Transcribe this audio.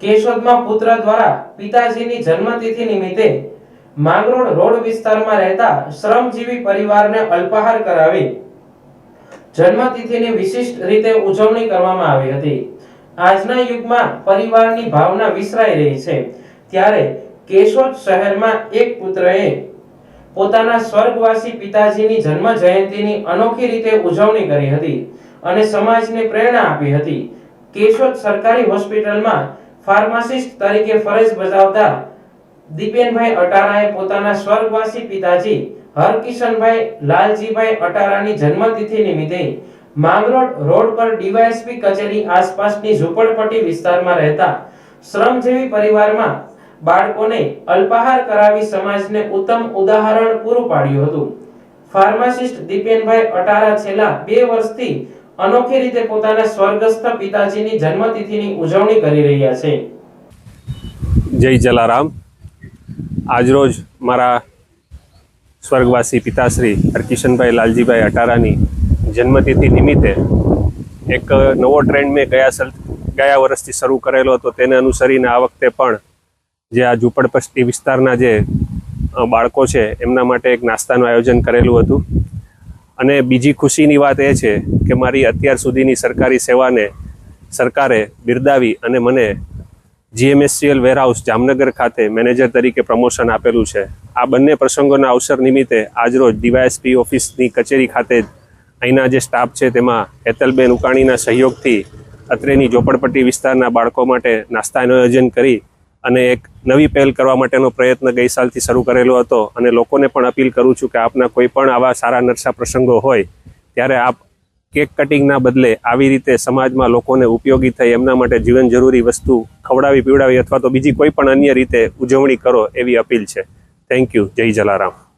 કેશોદમાં પુત્ર દ્વારા પિતાજીની જન્મતિથિ નિમિત્તે માંગરોળ રોડ વિસ્તારમાં રહેતા શ્રમજીવી પરિવારને અલ્પાહાર કરાવી જન્મતિથિની વિશિષ્ટ રીતે ઉજવણી કરવામાં આવી હતી। આજના યુગમાં પરિવારની ભાવના વિસરાઈ રહી છે, ત્યારે કેશોદ શહેરમાં એક પુત્રએ પોતાના સ્વર્ગવાસી પિતાજીની જન્મ જયંતિની અનોખી રીતે ઉજવણી કરી હતી અને સમાજને પ્રેરણા આપી હતી। કેશોદ સરકારી હોસ્પિટલમાં ફાર્માસિસ્ટ તરીકે ફરજ બજાવતા દીપેનભાઈ અટારાએ પોતાના સ્વર્ગવાસી પિતાજી હરકિશનભાઈ લાલજીભાઈ અટારાની જન્મતિથિ નિમિત્તે માંગરોળ રોડ પર ડીવાયએસપી કચેરી આસપાસની ઝૂંપડપટ્ટી વિસ્તારમાં રહેતા શ્રમજીવી પરિવારમાં બાળકોને અલ્પાહાર કરાવી સમાજને ઉત્તમ ઉદાહરણ પૂરું પાડ્યું હતું। ફાર્માસિસ્ટ દીપેનભાઈ અટારા છેલ્લા 2 વર્ષથી અનોખી રીતે પોતાના સ્વર્ગસ્થ પિતાજીની જન્મતિથિની ઉજવણી કરી રહ્યા છે। જય જલારામ। આજરોજ મારા સ્વર્ગવાસી પિતાશ્રી હરકિશનભાઈ લાલજીભાઈ અટારાની જન્મતિથિ નિમિત્તે એક નવો ટ્રેન્ડ મેં ગયા વર્ષથી શરૂ કરેલો હતો। તેને અનુસરીને આ વખતે પણ જે આ ઝૂંપડપટ્ટી વિસ્તારના જે બાળકો છે એમના માટે એક નાસ્તાનું આયોજન કરેલું હતું। અને બીજી ખુશીની વાત એ છે કે મારી અત્યાર સુધીની સરકારી સેવાને સરકારે બિરદાવી અને મને GMSCL વેરહાઉસ જામનગર ખાતે મેનેજર તરીકે પ્રમોશન આપેલું છે। આ બંને પ્રસંગોના અવસર નિમિત્તે આજરોજ ડીવાયએસપી ઓફિસની કચેરી ખાતે અહીંના જે સ્ટાફ છે તેમાં હેતલબેન ઉકાણીના સહયોગથી અત્રેની ઝોપડપટ્ટી વિસ્તારના બાળકો માટે નાસ્તાનું આયોજન કરી અને એક નવી પહેલ કરવા માટેનો પ્રયત્ન ગઈ સાલથી શરૂ કરેલો હતો। અને લોકોને પણ અપીલ કરું છું કે આપના કોઈ પણ આવા સારા નરસા પ્રસંગો હોય ત્યારે આપ કેક કટિંગના બદલે આવી રીતે સમાજમાં લોકોને ઉપયોગી થાય એમના માટે જીવન જરૂરી વસ્તુ ખવડાવી પીવડાવી અથવા તો બીજી કોઈ પણ અન્ય રીતે ઉજવણી કરો એવી અપીલ છે। Thank you. જય જલારામ।